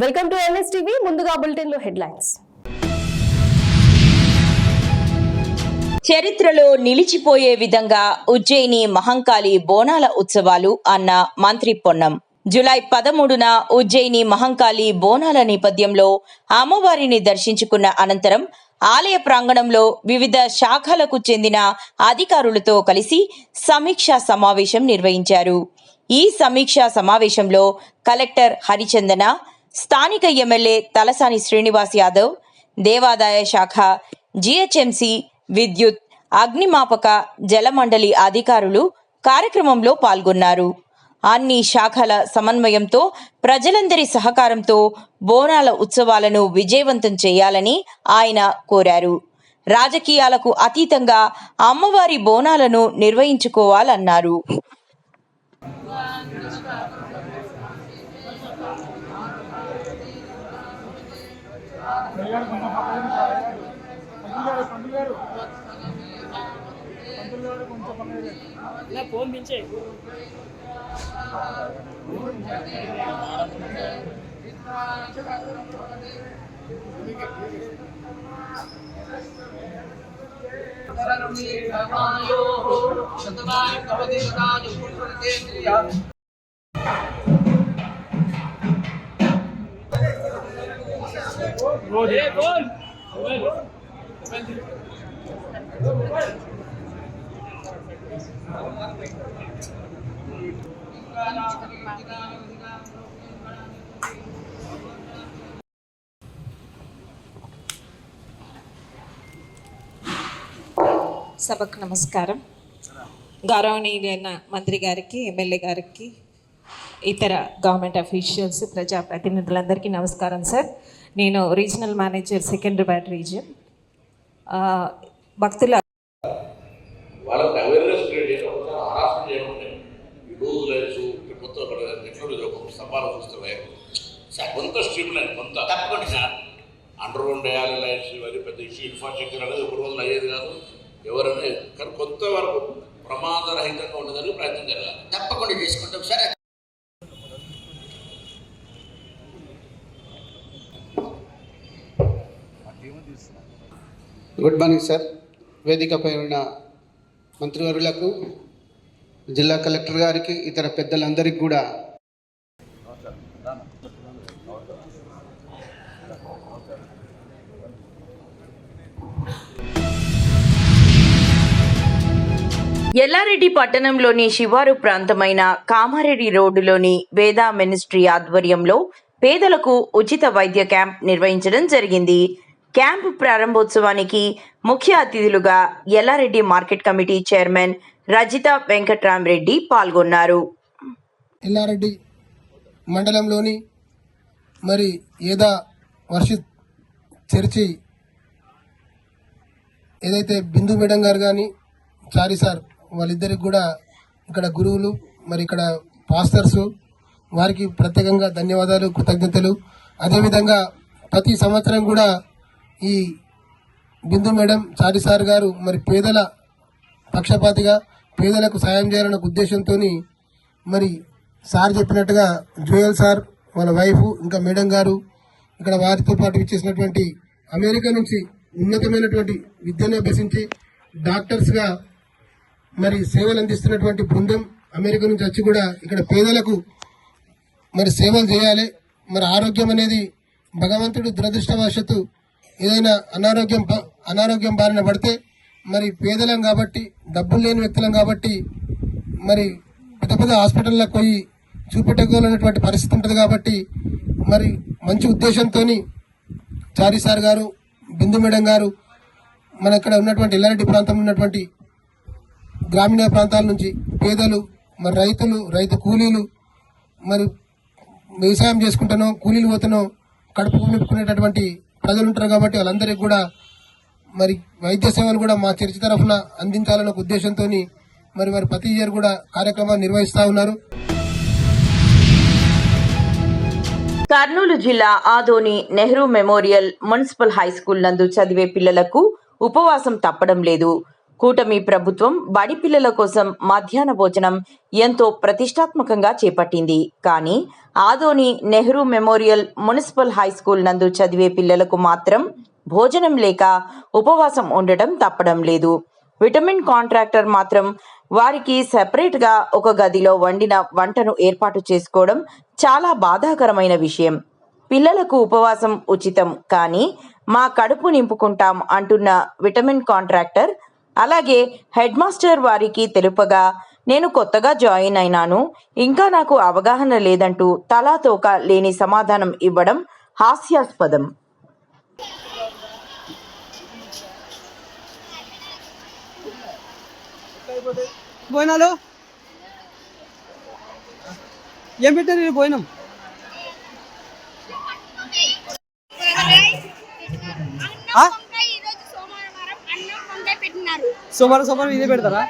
Welcome to NSTV. ముందుగా bulletin లో headlines. చరిత్రలో నిలిచిపోయే విధంగా ఉజ్జయిని మహంకాళి బోనాల ఉత్సవాలు అన్న మంత్రి పొన్నం. జూలై 13న ఉజ్జయిని మహంకాళి బోనాల నేపథ్యంలో అమ్మవారిని దర్శించుకున్న అనంతరం ఆలయ ప్రాంగణంలో వివిధ శాఖలకు చెందిన అధికారులతో కలిసి సమీక్షా సమావేశం నిర్వహించారు. ఈ సమీక్షా సమావేశంలో కలెక్టర్ హరిచందన, స్థానిక ఎమ్మెల్యే తలసాని శ్రీనివాస్ యాదవ్, దేవాదాయ శాఖ, జిహెచ్ఎంసి, విద్యుత్, అగ్నిమాపక, జలమండలి అధికారులు కార్యక్రమంలో పాల్గొన్నారు. అన్ని శాఖల సమన్వయంతో ప్రజలందరి సహకారంతో బోనాల ఉత్సవాలను విజయవంతం చేయాలని ఆయన కోరారు. రాజకీయాలకు అతీతంగా అమ్మవారి బోనాలను నిర్వహించుకోవాలన్నారు. సభకు నమస్కారం. గౌరవనీయులైన మంత్రి గారికి, ఎమ్మెల్యే గారికి, ఇతర గవర్నమెంట్ అఫీషియల్స్, ప్రజాప్రతినిధులందరికీ నమస్కారం సార్. నేను రీజనల్ మేనేజర్ సికింద్రాబాద్ రీజియన్. భక్తుల వాళ్ళకి అవేర్నెస్ క్రియేట్ చేయడం, హరాస్మెంట్ చేయకుండా ఈ రోజు లైట్స్ మొత్తం స్తంభాలు చూస్తే కొంత స్ట్రీమ్ లైన్ కొంత తప్పకుండా అండర్ గ్రౌండ్ వేయాలి లైట్స్, ఇవన్నీ పెద్ద ఇష్యూ. ఇన్ఫ్రాస్ట్రక్చర్ అనేది ఒక రోజులు అయ్యేది కాదు ఎవరైనా, కానీ కొంతవరకు ప్రమాదరహితంగా ఉండదని ప్రయత్నం జరగాలి. తప్పకుండా చేసుకుంటాం సార్. Good morning sir. వేదికపై ఉన్న మంత్రివర్యులకు, జిల్లా కలెక్టర్ గారికి, ఇతర పెద్దలందరికీ కూడా ఎల్లారెడ్డి పట్టణంలోని శివారు ప్రాంతమైన కామారెడ్డి రోడ్డులోని వేద మినిస్ట్రీ ఆధ్వర్యంలో పేదలకు ఉచిత వైద్య క్యాంప్ నిర్వహించడం జరిగింది. క్యాంపు ప్రారంభోత్సవానికి ముఖ్య అతిథులుగా Yellareddy market committee chairman Rajitha Venkatramareddy పాల్గొన్నారు. ఎల్లారెడ్డి మండలంలోని మరి ఏదా వర్షిత్ చర్చి ఏదైతే బిందు మేడం గారు కానీ చారి సార్ వాళ్ళిద్దరికి కూడా ఇక్కడ గురువులు, మరి ఇక్కడ పాస్టర్సు, వారికి ప్రత్యేకంగా ధన్యవాదాలు, కృతజ్ఞతలు. అదేవిధంగా ప్రతి సంవత్సరం కూడా ఈ బిందు మేడం, చారి సార్ గారు మరి పేదల పక్షపాతిగా పేదలకు సాయం చేయాలన్న ఉద్దేశంతో మరి సార్ చెప్పినట్టుగా జోయల్ సార్ వాళ్ళ వైఫ్ ఇంకా మేడం గారు ఇక్కడ వారితో పాటు ఇచ్చేసినటువంటి అమెరికా నుంచి ఉన్నతమైనటువంటి విద్యను అభ్యసించి డాక్టర్స్గా మరి సేవలు అందిస్తున్నటువంటి బృందం అమెరికా నుంచి వచ్చి కూడా ఇక్కడ పేదలకు మరి సేవలు చేయాలి. మరి ఆరోగ్యం అనేది భగవంతుడు దురదృష్టవశాత్తు ఏదైనా అనారోగ్యం బారిన పడితే మరి పేదలం కాబట్టి, డబ్బులు లేని వ్యక్తులం కాబట్టి మరి పెద్ద పెద్ద హాస్పిటల్లోకి పోయి చూపెట్టుకోవాలనేటువంటి పరిస్థితి ఉంటుంది. కాబట్టి మరి మంచి ఉద్దేశంతో చారి సార్ గారు, బిందు మేడం గారు మన ఇక్కడ ఉన్నటువంటి ఎల్లారెడ్డి ప్రాంతంలో ఉన్నటువంటి గ్రామీణ ప్రాంతాల నుంచి పేదలు, మరి రైతులు, రైతు కూలీలు, మరి వ్యవసాయం చేసుకుంటానో కూలీలు పోతానో కడుపు నింపుకునేటటువంటి ప్రజలు ఉంటారు. కాబట్టి వాళ్ళందరికీ కూడా మరి వైద్య సేవలు కూడా మా చర్చి తరఫున అందించాలన్న ఉద్దేశంతో మరి ప్రతి ఇయర్ కూడా కార్యక్రమాలు నిర్వహిస్తూ ఉన్నారు. కర్నూలు జిల్లా Adoni Nehru memorial municipal high school నందు చదివే పిల్లలకు ఉపవాసం తప్పడం లేదు. కూటమి ప్రభుత్వం బడి పిల్లల కోసం మధ్యాహ్న భోజనం ఎంతో ప్రతిష్టాత్మకంగా చేపట్టింది. కానీ Adoni Nehru memorial municipal high school నందు చదివే పిల్లలకు మాత్రం భోజనం లేక ఉపవాసం ఉండటం తప్పడం లేదు. విటమిన్ కాంట్రాక్టర్ మాత్రం వారికి సెపరేట్గా ఒక గదిలో వండిన వంటను ఏర్పాటు చేసుకోవడం చాలా బాధాకరమైన విషయం. పిల్లలకు ఉపవాసం ఉచితం, కానీ మా కడుపు నింపుకుంటాం అంటున్న విటమిన్ కాంట్రాక్టర్ అలాగే హెడ్ మాస్టర్ వారికి తెలుపగా, నేను కొత్తగా జాయిన్ అయినాను, ఇంకా నాకు అవగాహన లేదంటూ తలాతోక లేని సమాధానం ఇవ్వడం హాస్యాస్పదం. భోజనాలు ఏం పెట్టారు భోజనం? సోమవారం ఇదే పెడతారా?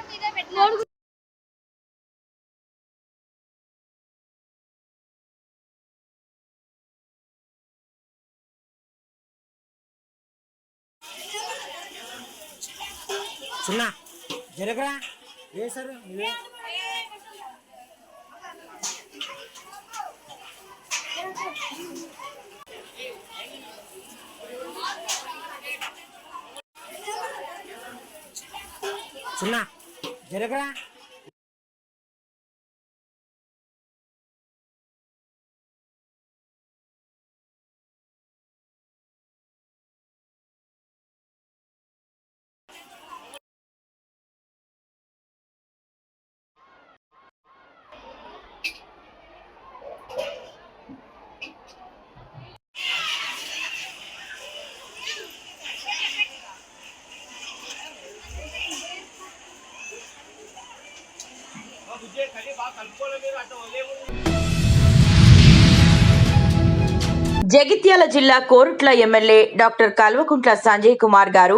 చిన్న జరగరా ఏ సార్ చిన్న జరగరా జగిత్యాల జిల్లా కోరుట్ల ఎమ్మెల్యే డాక్టర్ కల్వకుంట్ల సంజయ్ కుమార్ గారు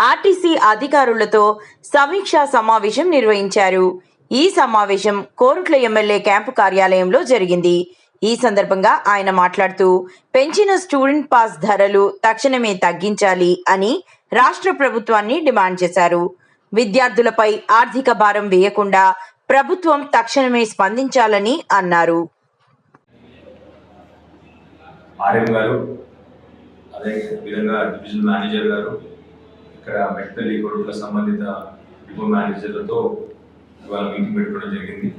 ఆర్టీసీ అధికారులతో సమీక్షా సమావేశం నిర్వహించారు. ఈ సమావేశం కోరుట్ల ఎమ్మెల్యే క్యాంపు కార్యాలయంలో జరిగింది. ఈ సందర్భంగా ఆయన మాట్లాడుతూ, పెంచిన స్టూడెంట్ పాస్ ధరలు తక్షణమే తగ్గించాలి అని రాష్ట్ర ప్రభుత్వాన్ని డిమాండ్ చేశారు. విద్యార్థులపై ఆర్థిక భారం వేయకుండా ప్రభుత్వం తక్షణమే స్పందించాలని అన్నారు. ఆర్ఎం గారు, అదే విధంగా డివిజన్ మేనేజర్ గారు, ఇక్కడ మెట్పల్లి కొడుకుల సంబంధిత డిపో మేనేజర్లతో ఇవాళ మీటింగ్ పెట్టుకోవడం జరిగింది.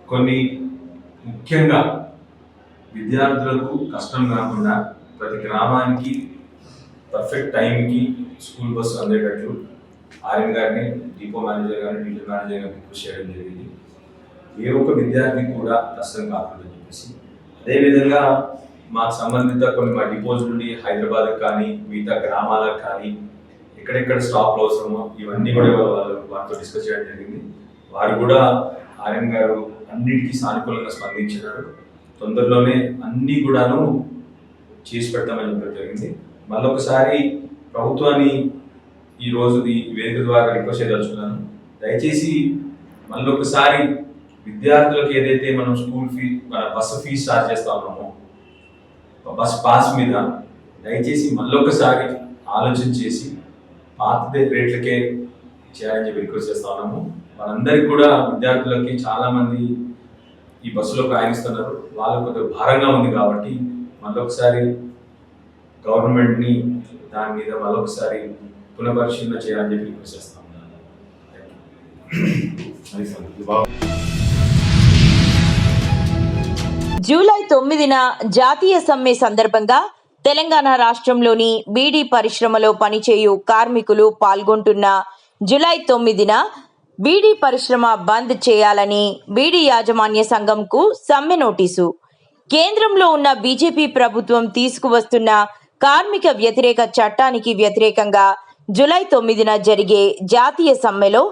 కొన్ని ముఖ్యంగా విద్యార్థులకు కష్టం కాకుండా ప్రతి గ్రామానికి పర్ఫెక్ట్ టైంకి స్కూల్ బస్సు అందేటట్లు ఆర్ఎం గారిని, డిపో మేనేజర్ గారిని, డివిజన్ మేనేజర్ గారిని కృషి చేయడం జరిగింది. ఏ ఒక్క విద్యార్థి కూడా కష్టం కాకూడదని చెప్పేసి, అదేవిధంగా మాకు సంబంధిత కొన్ని మా డిపోస్ నుండి హైదరాబాద్ కానీ మిగతా గ్రామాలకు కానీ ఎక్కడెక్కడ స్టాప్లు అవసరమో ఇవన్నీ కూడా వారితో డిస్కస్ చేయడం జరిగింది. వారు కూడా ఆర్ఎం గారు అన్నిటికీ సానుకూలంగా స్పందించినారు. తొందరలోనే అన్నీ కూడాను చేసి పెడతామని చెప్పడం జరిగింది. మళ్ళొకసారి ప్రభుత్వాన్ని ఈరోజు ఈ వేదిక ద్వారా రిక్వెస్ట్ చేయదలుచుకున్నాను. దయచేసి మళ్ళొకసారి విద్యార్థులకు ఏదైతే మనం స్కూల్ ఫీ, మన బస్సు ఫీజు చార్జ్ చేస్తా ఉన్నామో బస్ పాస్ మీద దయచేసి మళ్ళొకసారి ఆలోచన చేసి పాత రేట్లకే చేయాలని చెప్పి రిక్వెస్ట్ చేస్తా ఉన్నాము. మనందరికీ కూడా విద్యార్థులకి చాలామంది ఈ బస్సులో ప్రయాణిస్తున్నారు, వాళ్ళకు కొంచెం భారంగా ఉంది కాబట్టి మళ్ళొకసారి గవర్నమెంట్ని దాని మీద మళ్ళొకసారి పునఃపరిశీలన చేయాలని చెప్పి రిక్వెస్ట్ చేస్తా ఉన్నాను. జూలై 9న జాతీయ సమ్మె సందర్భంగా తెలంగాణ రాష్ట్రంలోని బీడీ పరిశ్రమలో పనిచేయు కార్మికులు పాల్గొంటున్న జూలై 9న బీడీ పరిశ్రమ బంద్ చేయాలని బీడీ యాజమాన్య సంఘంకు సమ్మె నోటీసు. కేంద్రంలో ఉన్న బీజేపీ ప్రభుత్వం తీసుకువస్తున్న కార్మిక వ్యతిరేక చట్టానికి వ్యతిరేకంగా జూలై 9న జరిగే జాతీయ సమ్మెలో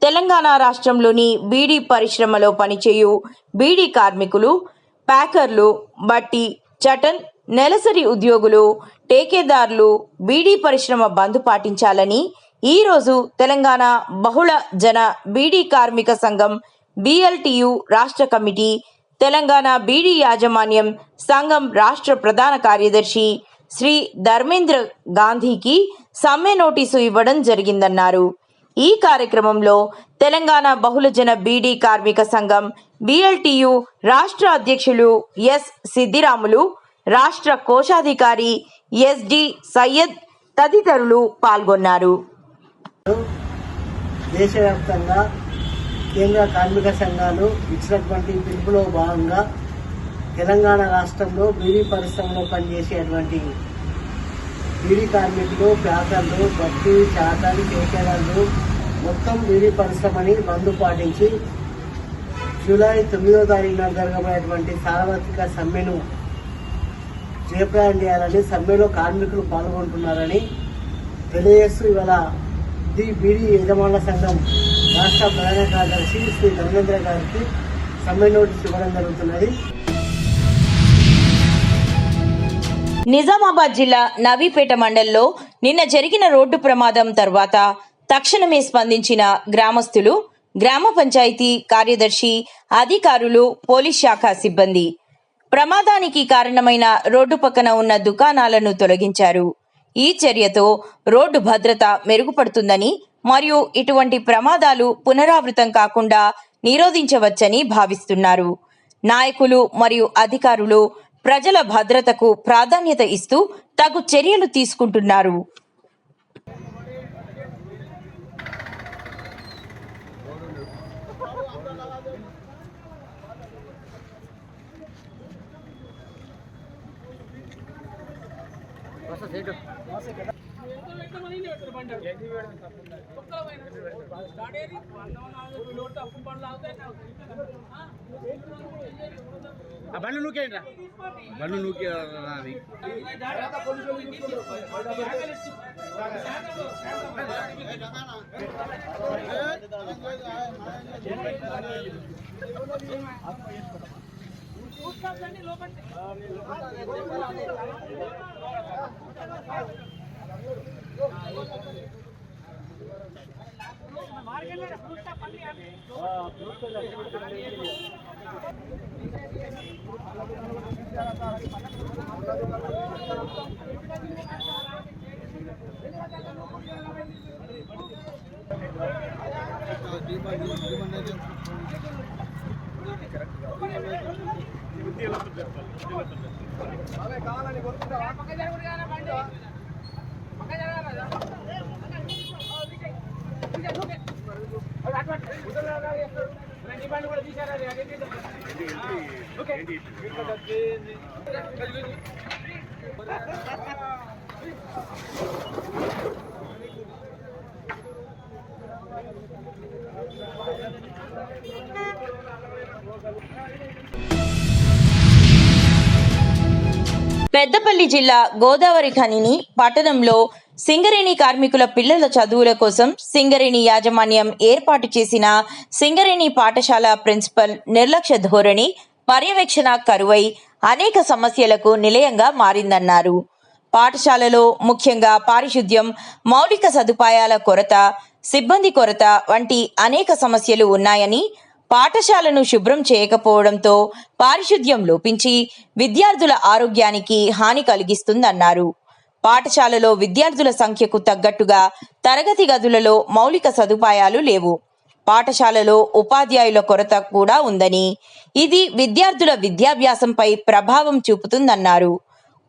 తెలంగాణ రాష్ట్రంలోని బీడీ పరిశ్రమలో పనిచేయు బీడీ కార్మికులు, ప్యాకర్లు, బట్టి, చటన్, నెలసరి ఉద్యోగులు, టేకేదారులు బీడీ పరిశ్రమ బంద్ పాటించాలని ఈరోజు తెలంగాణ బహుళ జన బీడీ కార్మిక సంఘం BLTU రాష్ట్ర కమిటీ, తెలంగాణ బీడీ యాజమాన్యం సంఘం రాష్ట్ర ప్రధాన కార్యదర్శి శ్రీ ధర్మేంద్ర గాంధీకి సమ్మె నోటీసు ఇవ్వడం జరిగిందన్నారు. ఈ కార్యక్రమంలో తెలంగాణ బహుళజన బీడీ కార్మిక సంఘం BLTU రాష్ట్ర అధ్యక్షులు ఎస్ సిద్దిరాములు, రాష్ట్ర కోశాధికారి SD సయ్యద్ తదితరులు పాల్గొన్నారు. దేశవ్యాప్తంగా కేంద్ర కార్మిక సంఘాలు ఇచ్చినటువంటి పిలుపులో భాగంగా తెలంగాణ రాష్ట్రంలో బీడీ పరిశ్రమలో పనిచేసేటువంటి బీడీ కార్మికులు, ప్యాకర్లు, బట్టి, చాకరీ, కేకేదారులు మొత్తం బీడీ పరిశ్రమని బంద్ పాటించి జూలై 9వ తారీఖున జరగబోయేటువంటి సార్వత్రిక సమ్మెను జయప్రదం చేయాలని, సమ్మెలో కార్మికులు పాల్గొంటున్నారని తెలియజేస్తూ ఇవాళ బీడీ యజమానుల సంఘం రాష్ట్ర ప్రధాన కార్యదర్శి శ్రీ ధర్మేంద్ర గారికి సమ్మె నోటీసు ఇవ్వడం జరుగుతున్నది. నిజామాబాద్ జిల్లా నవీపేట మండలంలో నిన్న జరిగిన రోడ్డు ప్రమాదం తర్వాత తక్షణమే స్పందించిన గ్రామస్తులు, గ్రామ పంచాయతీ కార్యదర్శి, అధికారులు, పోలీస్ శాఖ సిబ్బంది ప్రమాదానికి కారణమైన రోడ్డు పక్కన ఉన్న దుకాణాలను తొలగించారు. ఈ చర్యతో రోడ్డు భద్రత మెరుగుపడుతుందని మరియు ఇటువంటి ప్రమాదాలు పునరావృతం కాకుండా నిరోధించవచ్చని భావిస్తున్నారు. నాయకులు మరియు అధికారులు ప్రజల భద్రతకు ప్రాధాన్యత ఇస్తూ తగు చర్యలు తీసుకుంటున్నారు. బండ్లు నూకేయండి, బండ్లు నూకే పెద్దపల్లి జిల్లా గోదావరి ఖనిని పట్టణంలో సింగరేణి కార్మికుల పిల్లల చదువుల కోసం సింగరేణి యాజమాన్యం ఏర్పాటు చేసిన సింగరేణి పాఠశాల ప్రిన్సిపల్ నిర్లక్ష్య ధోరణి, పర్యవేక్షణ కరువై అనేక సమస్యలకు నిలయంగా మారిందన్నారు. పాఠశాలలో ముఖ్యంగా పారిశుద్ధ్యం, మౌలిక సదుపాయాల కొరత, సిబ్బంది కొరత వంటి అనేక సమస్యలు ఉన్నాయని, పాఠశాలను శుభ్రం చేయకపోవడంతో పారిశుద్ధ్యం లోపించి విద్యార్థుల ఆరోగ్యానికి హాని కలిగిస్తుందన్నారు. పాఠశాలలో విద్యార్థుల సంఖ్యకు తగ్గట్టుగా తరగతి గదులలో మౌలిక సదుపాయాలు లేవు. పాఠశాలలో ఉపాధ్యాయుల కొరత కూడా ఉందని, ఇది విద్యార్థుల విద్యాభ్యాసంపై ప్రభావం చూపుతుందన్నారు.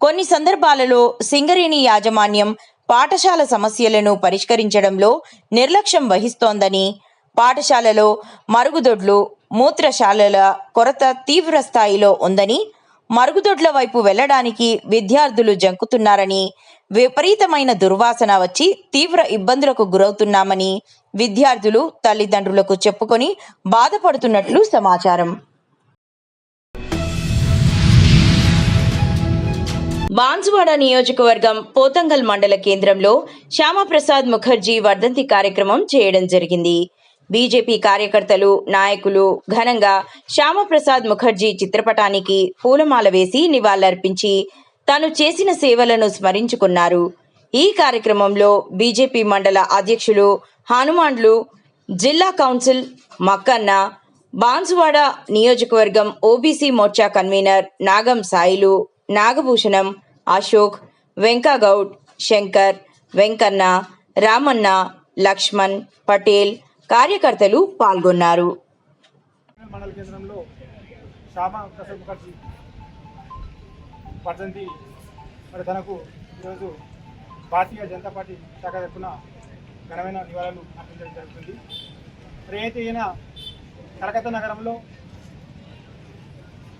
కొన్ని సందర్భాలలో సింగరేణి యాజమాన్యం పాఠశాల సమస్యలను పరిష్కరించడంలో నిర్లక్ష్యం వహిస్తోందని, పాఠశాలలో మరుగుదొడ్లు, మూత్రశాలల కొరత తీవ్ర స్థాయిలో ఉందని, మరుగుదొడ్ల వైపు వెళ్లడానికి విద్యార్థులు జంకుతున్నారని, విపరీతమైన దుర్వాసన వచ్చి తీవ్ర ఇబ్బందులకు గురవుతున్నామని విద్యార్థులు తల్లిదండ్రులకు చెప్పుకొని బాధపడుతున్నట్లు సమాచారం. బాన్సువాడ నియోజకవర్గం పోతంగల్ మండల కేంద్రంలో శ్యామప్రసాద్ ముఖర్జీ వర్ధంతి కార్యక్రమం చేయడం జరిగింది. బీజేపీ కార్యకర్తలు, నాయకులు ఘనంగా శ్యామప్రసాద్ ముఖర్జీ చిత్రపటానికి పూలమాల వేసి నివాళులర్పించి తాను చేసిన సేవలను స్మరించుకున్నారు. ఈ కార్యక్రమంలో బీజేపీ మండల అధ్యక్షులు హనుమాన్లు, జిల్లా కౌన్సిల్ మక్కన్న, బాన్సువాడ నియోజకవర్గం ఓబీసీ మోర్చా కన్వీనర్ నాగం సాయిలు, నాగభూషణం, అశోక్, వెంకగౌడ్, శంకర్, వెంకన్న, రామన్న, లక్ష్మణ్, పటేల్ కార్యకర్తలు పాల్గొన్నారు. మండల కేంద్రంలో శ్యామా ప్రసాద్ ముఖర్జీ వర్ధంతి మరి తనకు ఈరోజు భారతీయ జనతా పార్టీ శాఖ తరఫున ఘనమైన నివాళులు అర్పించడం జరుగుతుంది. మరి అయితే ఈయన కలకత్తా నగరంలో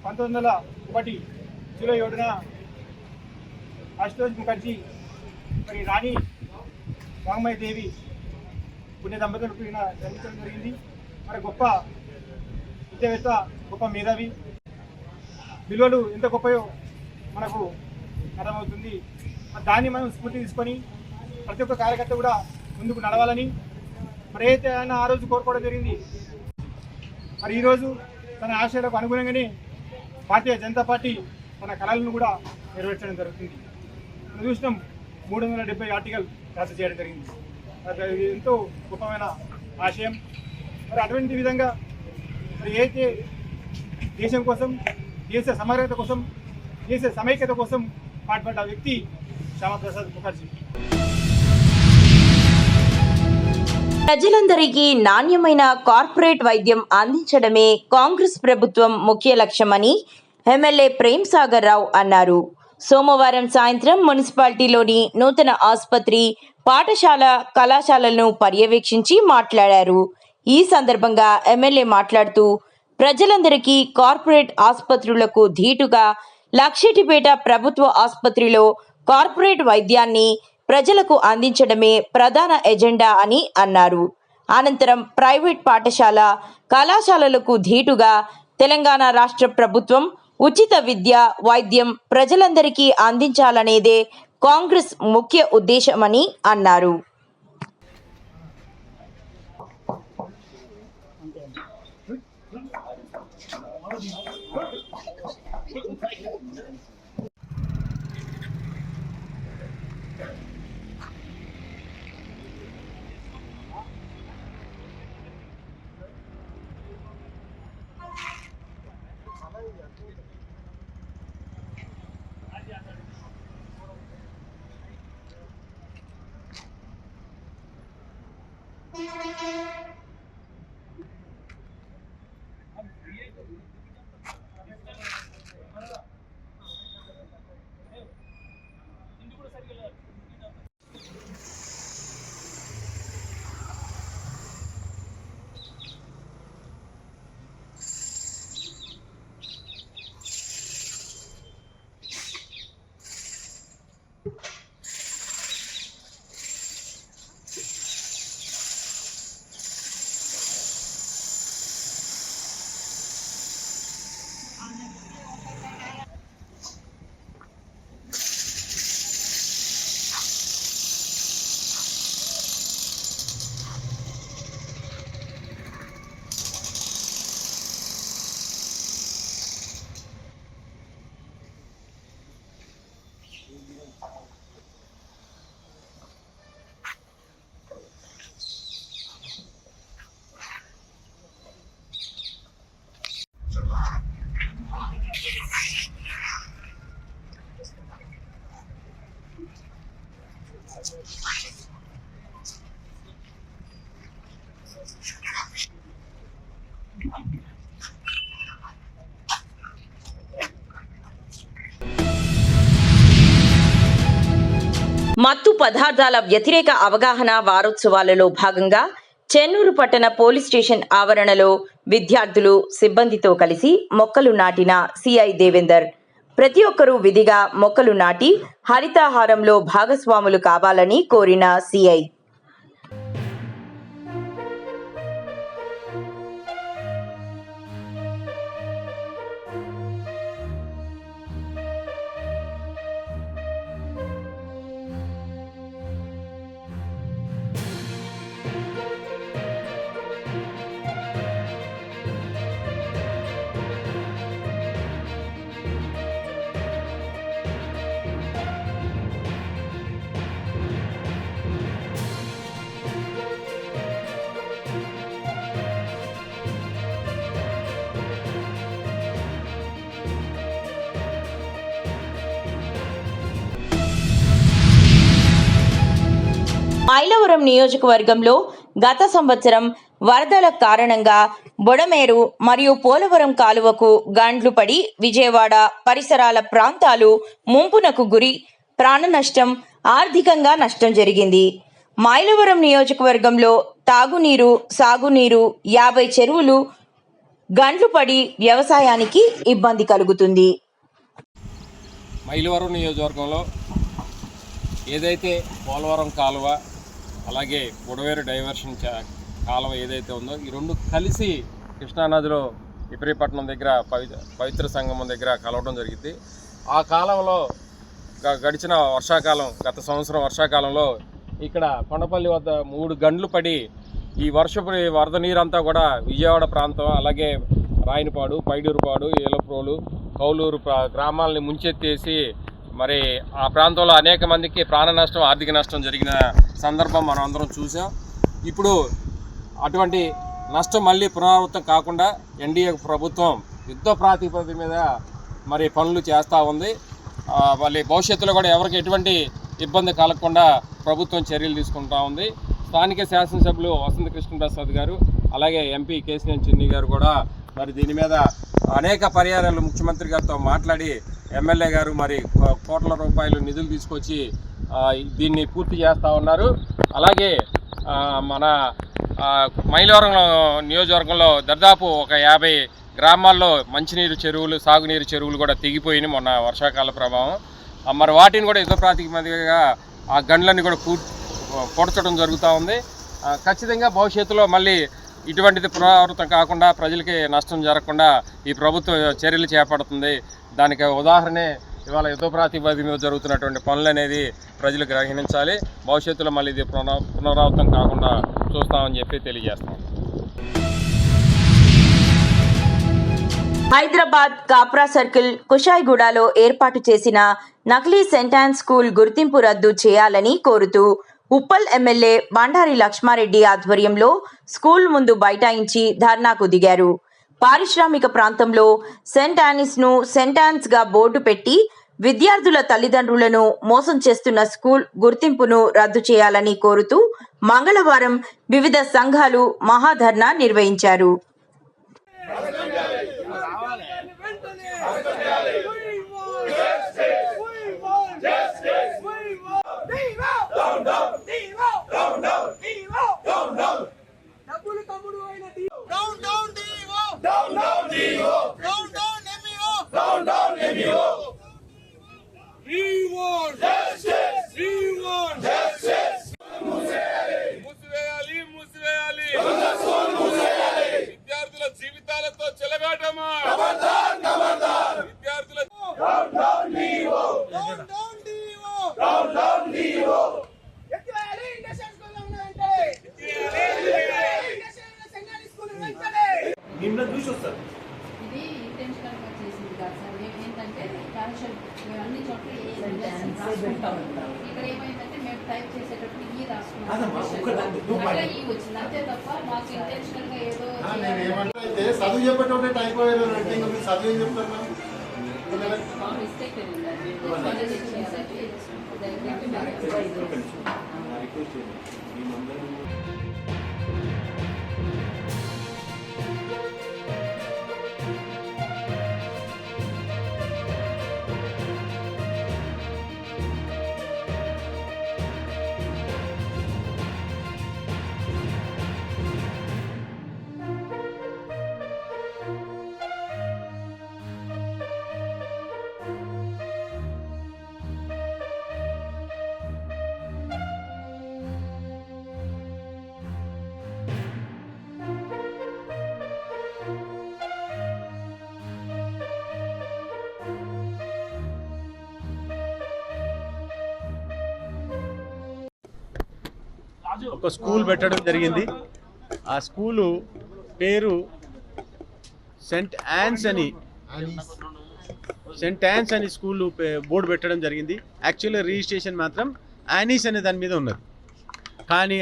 1901 జూలై 7న అశుతోష్ ముఖర్జీ మరి రాణి వాంగ్మయి దేవి పుణ్య దంపతులకు ఈయన జన్మించడం జరిగింది. మరి గొప్ప విద్యావేత్త, గొప్ప మేధావి. విలువలు ఎంత గొప్పయో మనకు అర్థమవుతుంది. దాన్ని మనం స్ఫూర్తి తీసుకొని ప్రతి ఒక్క కార్యకర్త కూడా ముందుకు నడవాలని మరి అయితే ఆయన ఆ రోజు కోరుకోవడం జరిగింది. మరి ఈరోజు తన ఆశయాలకు అనుగుణంగానే భారతీయ జనతా పార్టీ తన కళలను కూడా నెరవేర్చడం జరుగుతుంది. మనం చూసినాం 370 ఆర్టికల్ రద్దు చేయడం జరిగింది. అది ఎంతో గొప్పమైన ఆశయం. మరి అటువంటి విధంగా మరి అయితే దేశం కోసం, దేశ సమగ్రత కోసం, దేశ సమైక్యత కోసం పాటుపడ్డ వ్యక్తి శ్యామాప్రసాద్ ముఖర్జీ. ప్రజలందరికీ నాణ్యమైన కార్పొరేట్ వైద్యం అందించడమే కాంగ్రెస్ ప్రభుత్వం ముఖ్య లక్ష్యమని ఎమ్మెల్యే ప్రేమ్ సాగర్ రావు అన్నారు. సోమవారం సాయంత్రం మున్సిపాలిటీలోని నూతన ఆసుపత్రి, పాఠశాల, కళాశాలలను పర్యవేక్షించి మాట్లాడారు. ఈ సందర్భంగా ఎమ్మెల్యే మాట్లాడుతూ ప్రజలందరికీ కార్పొరేట్ ఆసుపత్రులకు ధీటుగా లక్షెట్టిపేట ప్రభుత్వ ఆసుపత్రిలో కార్పొరేట్ వైద్యాన్ని ప్రజలకు అందించడమే ప్రధాన ఎజెండా అని అన్నారు. అనంతరం ప్రైవేట్ పాఠశాల, కళాశాలలకు ధీటుగా తెలంగాణ రాష్ట్ర ప్రభుత్వం ఉచిత విద్య, వైద్యం ప్రజలందరికీ అందించాలనేదే కాంగ్రెస్ ముఖ్య ఉద్దేశమని అన్నారు. మత్తు పదార్థాల వ్యతిరేక అవగాహన వారోత్సవాలలో భాగంగా చెన్నూరు పట్టణ పోలీస్ స్టేషన్ ఆవరణలో విద్యార్థులు, సిబ్బందితో కలిసి మొక్కలు నాటిన సిఐ దేవేందర్. ప్రతి ఒక్కరూ విధిగా మొక్కలు నాటి హరితాహారంలో భాగస్వాములు కావాలని కోరిన సిఐ. మైలవరం నియోజకవర్గంలో గత సంవత్సరం వరదల కారణంగా బొడమేరు మరియు పోలవరం కాలువకు గండ్లు పడి విజయవాడ పరిసరాల ప్రాంతాలు ముంపునకు గురి, ప్రాణ నష్టం, ఆర్థికంగా నష్టం జరిగింది. మైలవరం నియోజకవర్గంలో తాగునీరు, సాగునీరు 50 చెరువులు గండ్లు పడి వ్యవసాయానికి ఇబ్బంది కలుగుతుంది. మైలవరం నియోజకవర్గంలో ఏదైతే పోలవరం కాలువ అలాగే బుడవేరు డైవర్షన్ కాలువ ఏదైతే ఉందో ఈ రెండు కలిసి కృష్ణానదిలో ఇబ్రహీపట్నం దగ్గర పవిత్ర సంగమం దగ్గర కలవడం జరిగింది. ఆ కాలంలో గడిచిన వర్షాకాలం గత సంవత్సరం వర్షాకాలంలో ఇక్కడ కొండపల్లి వద్ద 3 గండ్లు పడి ఈ వర్షపు వరద నీరంతా కూడా విజయవాడ ప్రాంతం అలాగే రాయనపాడు, పైడూరుపాడు, ఏలప్రోలు, కౌలూరు గ్రామాలని ముంచెత్తేసి మరి ఆ ప్రాంతంలో అనేక మందికి ప్రాణ నష్టం, ఆర్థిక నష్టం జరిగిన సందర్భం మనం అందరం చూసాం. ఇప్పుడు అటువంటి నష్టం మళ్ళీ పునరావృతం కాకుండా ఎన్డీఏ ప్రభుత్వం యుద్ధ ప్రాతిపదిక మీద మరి పనులు చేస్తూ ఉంది. మళ్ళీ భవిష్యత్తులో కూడా ఎవరికి ఎటువంటి ఇబ్బంది కలగకుండా ప్రభుత్వం చర్యలు తీసుకుంటూ ఉంది. స్థానిక శాసనసభ్యులు వసంత కృష్ణప్రసాద్ గారు అలాగే ఎంపీ కేశినేని చిన్ని గారు కూడా మరి దీని మీద అనేక పర్యాయాలు ముఖ్యమంత్రి గారితో మాట్లాడి ఎమ్మెల్యే గారు మరి కోట్ల రూపాయలు నిధులు తీసుకొచ్చి దీన్ని పూర్తి చేస్తూ ఉన్నారు. అలాగే మన మైలవరం నియోజకవర్గంలో దాదాపు ఒక 50 గ్రామాల్లో మంచినీరు చెరువులు, సాగునీరు చెరువులు కూడా తెగిపోయినాయి మొన్న వర్షాకాల ప్రభావం. మరి వాటిని కూడా యుద్ధ ప్రాతిపదికగా ఆ గండ్లన్నీ కూడా పూడ్చడం జరుగుతూ ఉంది. ఖచ్చితంగా భవిష్యత్తులో మళ్ళీ ఇటువంటిది పునరావృతం కాకుండా ప్రజలకి నష్టం జరగకుండా ఈ ప్రభుత్వం చర్యలు చేపడుతుంది. దానికి ఉదాహరణే ఇవాళ యుద్ధ ప్రాతిపదిక మీద జరుగుతున్నటువంటి పనులు అనేది ప్రజలు గ్రహించాలి. భవిష్యత్తులో మళ్ళీ ఇది పునరావృతం కాకుండా చూస్తామని చెప్పి తెలియజేస్తాం. హైదరాబాద్ కాప్రా సర్కిల్ కుషాయిగూడలో ఏర్పాటు చేసిన నకిలీ సెంటాన్ స్కూల్ గుర్తింపు రద్దు చేయాలని కోరుతూ ఉప్పల్ ఎమ్మెల్యే బండారి లక్ష్మారెడ్డి ఆధ్వర్యంలో స్కూల్ ముందు బైఠాయించి ధర్నాకు దిగారు. పారిశ్రామిక ప్రాంతంలో సెంట్ ఆనిస్ను సెంటాన్స్గా బోర్డు పెట్టి విద్యార్థుల తల్లిదండ్రులను మోసం చేస్తున్న స్కూల్ గుర్తింపును రద్దు చేయాలని కోరుతూ మంగళవారం వివిధ సంఘాలు మహాధర్నా నిర్వహించారు. విద్యార్థుల జీవితాలతో చెలగాటమా, విద్యార్థుల నిన్న చూసి వస్తారు. ఇది ఇంటెన్షనల్ గా చేసింది కాదు సార్. మేము ఏంటంటే క్యాన్షల్ మేము అన్ని చోట్ల ఇక్కడ ఏమైందంటే మేము టైప్ చేసేటప్పుడు ఈ రాసుకున్నాం అట్లా ఈ వచ్చింది అంతే తప్ప మాకు ఇంటెన్షనల్ గా ఏదో చదువు చెప్పేటప్పుడు టైప్ చదువు ఏం చెప్తారు మిస్టేక్ ఒక స్కూల్ పెట్టడం జరిగింది. ఆ స్కూలు పేరు సెంట్ యాన్స్ అని స్కూల్ బోర్డు పెట్టడం జరిగింది. యాక్చువల్గా రిజిస్ట్రేషన్ మాత్రం యానీస్ అనే దాని మీద ఉన్నది. కానీ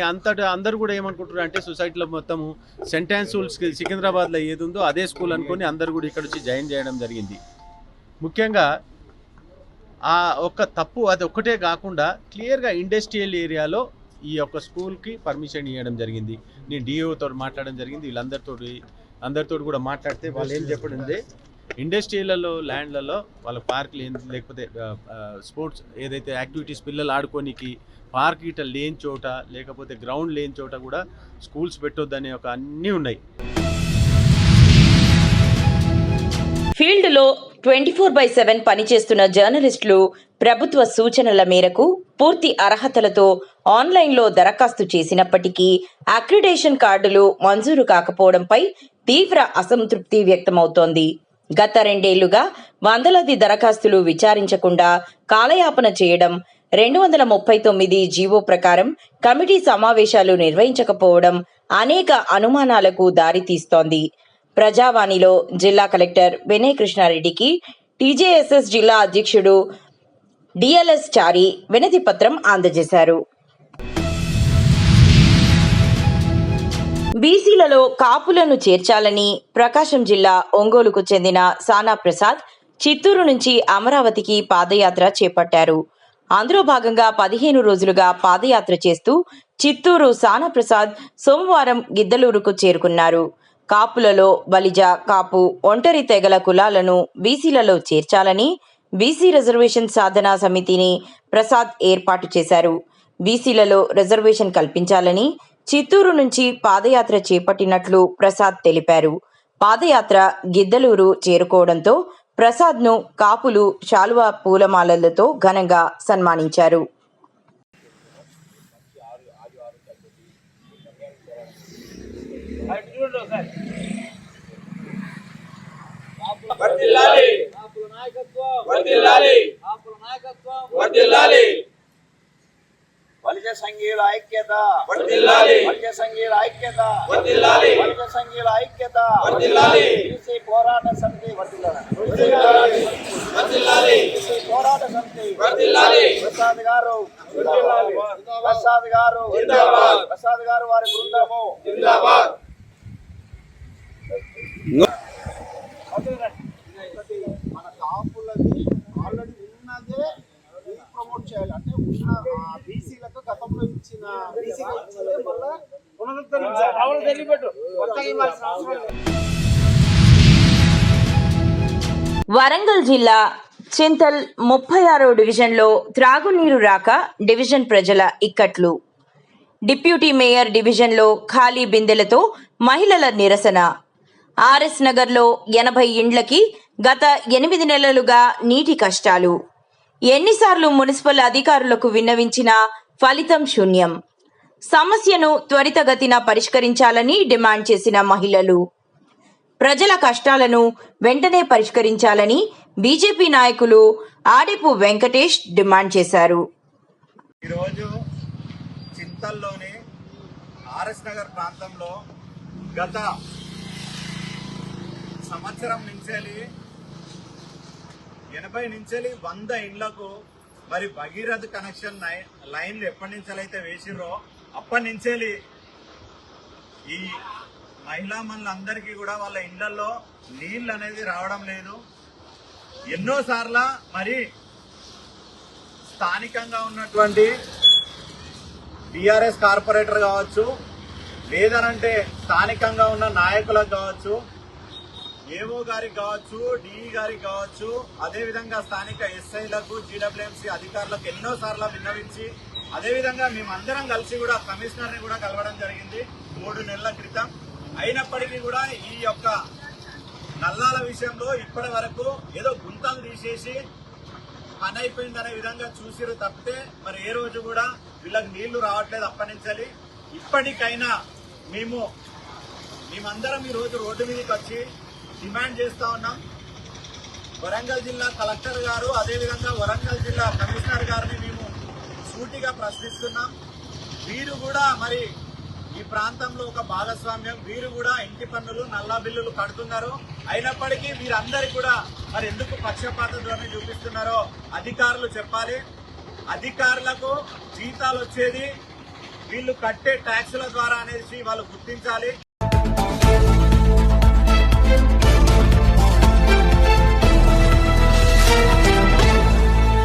అందరూ కూడా ఏమనుకుంటారు అంటే సొసైటీలో మొత్తము సెంట్ యాన్స్ స్కూల్ సికింద్రాబాద్లో ఏది ఉందో అదే స్కూల్ అనుకొని అందరూ కూడా ఇక్కడ వచ్చి జాయిన్ చేయడం జరిగింది. ముఖ్యంగా ఆ ఒక్క తప్పు అది ఒక్కటే కాకుండా క్లియర్గా ఇండస్ట్రియల్ ఏరియాలో ఈ యొక్క స్కూల్కి పర్మిషన్ ఇవ్వడం జరిగింది. నేను డిఓతో మాట్లాడడం జరిగింది. అందరితో కూడా మాట్లాడితే వాళ్ళు ఏం చెప్పడం ఉంది, ఇండస్ట్రీలలో ల్యాండ్లలో వాళ్ళ పార్కులు లేకపోతే స్పోర్ట్స్ ఏదైతే యాక్టివిటీస్ పిల్లలు ఆడుకోనికి పార్క్ ఇట లేని చోట లేకపోతే గ్రౌండ్ లేని చోట కూడా స్కూల్స్ పెట్టొద్దనే ఒక అన్నీ ఉన్నాయి. ఫీల్డ్లో 24/7 పనిచేస్తున్న జర్నలిస్టులు ప్రభుత్వ సూచనల మేరకు పూర్తి అర్హతలతో ఆన్లైన్లో దరఖాస్తు చేసినప్పటికీ అక్రిడేషన్ కార్డులు మంజూరు కాకపోవడంపై తీవ్ర అసంతృప్తి వ్యక్తమవుతోంది. గత 2 ఏళ్లుగా వందలాది దరఖాస్తులు విచారించకుండా కాలయాపన చేయడం, 239 జీవో ప్రకారం కమిటీ సమావేశాలు నిర్వహించకపోవడం అనేక అనుమానాలకు దారితీస్తోంది. ప్రజావాణిలో జిల్లా కలెక్టర్ వినయ్ కృష్ణారెడ్డికి టీజేఎస్ఎస్ జిల్లా అధ్యక్షుడు డిఎల్ఎస్ చారి వినతి పత్రం అందజేశారు. బీసీలలో కాపులను చేర్చాలని ప్రకాశం జిల్లా ఒంగోలుకు చెందిన సానా ప్రసాద్ చిత్తూరు నుంచి అమరావతికి పాదయాత్ర చేపట్టారు. అందులో భాగంగా 15 రోజులుగా పాదయాత్ర చేస్తూ చిత్తూరు సానా ప్రసాద్ సోమవారం గిద్దలూరుకు చేరుకున్నారు. కాపులలో బలిజ, కాపు, ఒంటరి తెగల కులాలను బీసీలలో చేర్చాలని బీసీ రిజర్వేషన్ సాధనా సమితిని ప్రసాద్ ఏర్పాటు చేశారు. బీసీలలో రిజర్వేషన్ కల్పించాలని చిత్తూరు నుంచి పాదయాత్ర చేపట్టినట్లు ప్రసాద్ తెలిపారు. పాదయాత్ర గిద్దలూరు చేరుకోవడంతో ప్రసాద్ను కాపులు శాలువా పూలమాలలతో ఘనంగా సన్మానించారు. వలస సంఘీయుల ఐక్యత వర్ధిల్లాలి, వలస సంఘీయుల ఐక్యత వర్ధిల్లాలి, వలస సంఘీయుల ఐక్యత వర్ధిల్లాలి, బీసీ పోరాట సమితి వర్ధిల్లాలి, వర్ధిల్లాలి, బీసీ పోరాట సమితి వర్ధిల్లాలి, ప్రసాద్ గారు జిందాబాద్, ప్రసాద్ గారు జిందాబాద్, ప్రసాద్ గారు వారి బృందము జిందాబాద్. మన కాపులది ఆల్రెడీ ఉన్నదే ప్రమోట్ చేయాలి, అంటే ఉన్న బీసీలకు గతంలో ఇచ్చిన వరంగల్ జిల్లా చింతల్ 36వ డివిజన్లో త్రాగునీరు రాక డివిజన్ ప్రజల ఇక్కట్లు. డిప్యూటీ మేయర్ డివిజన్లో ఖాళీ బిందెలతో మహిళల నిరసన. ఆర్ఎస్ నగర్లో 80 ఇండ్లకి గత 8 నెలలుగా నీటి కష్టాలు. ఎన్నిసార్లు మున్సిపల్ అధికారులకు విన్నవించినా ఫలితం శూన్యం. సమస్యను త్వరితగతిన పరిష్కరించాలని డిమాండ్ చేసిన మహిళలు. ప్రజల కష్టాలను వెంటనే పరిష్కరించాలని బీజేపీ నాయకులు ఆడిపు వెంకటేష్ డిమాండ్ చేశారు. ఈరోజు చింతల్లోని ఆర్ఎస్ నగర్ ప్రాంతంలో గత సంవత్సరం నుంచి 80 నుంచి 100 ఇండ్లకు మరి భగీరథ కనెక్షన్ లైన్లు ఎప్పటి నుంచి అయితే వేసిర్రో అప్పటి నుంచి ఈ మహిళా మనులందరికీ కూడా వాళ్ళ ఇళ్లలో నీళ్ళు అనేది రావడం లేదు. ఎన్నోసార్ల మరి స్థానికంగా ఉన్నటువంటి టీఆర్ఎస్ కార్పొరేటర్ కావచ్చు, లేదనంటే స్థానికంగా ఉన్న నాయకులకు కావచ్చు, ఏఓ గారికి కావచ్చు, డిఈ గారికి కావచ్చు, అదేవిధంగా స్థానిక ఎస్ఐలకు, జీడబ్ల్యూఎంసీ అధికారులకు ఎన్నోసార్లు విన్నవించి, అదేవిధంగా మేమందరం కలిసి కూడా కమిషనర్ని కూడా కలవడం జరిగింది 3 నెలల క్రితం. అయినప్పటికీ కూడా ఈ యొక్క నల్లాల విషయంలో ఇప్పటి వరకు ఏదో గుంతలు తీసేసి పని అయిపోయిందనే విధంగా చూసిరు తప్పితే మరి ఏ రోజు కూడా వీళ్ళకి నీళ్లు రావట్లేదు అప్పటి నుంచి. ఇప్పటికైనా మేమందరం ఈ రోజు రోడ్డు మీదకి వచ్చి డిమాండ్ చేస్తా ఉన్నాం. వరంగల్ జిల్లా కలెక్టర్ గారు, అదేవిధంగా వరంగల్ జిల్లా కమిషనర్ గారిని మేము సూటిగా ప్రశ్నిస్తున్నాం. వీరు కూడా మరి ఈ ప్రాంతంలో ఒక భాగస్వామ్యం, వీరు కూడా ఇంటి పన్నులు, నల్లా బిల్లులు కడుతున్నారు. అయినప్పటికీ వీరందరికీ కూడా మరి ఎందుకు పక్షపాత ధోరణి చూపిస్తున్నారో అధికారులు చెప్పాలి. అధికారులకు జీతాలు వచ్చేది వీళ్ళు కట్టే ట్యాక్సుల ద్వారా అనేసి వాళ్ళు గుర్తించాలి.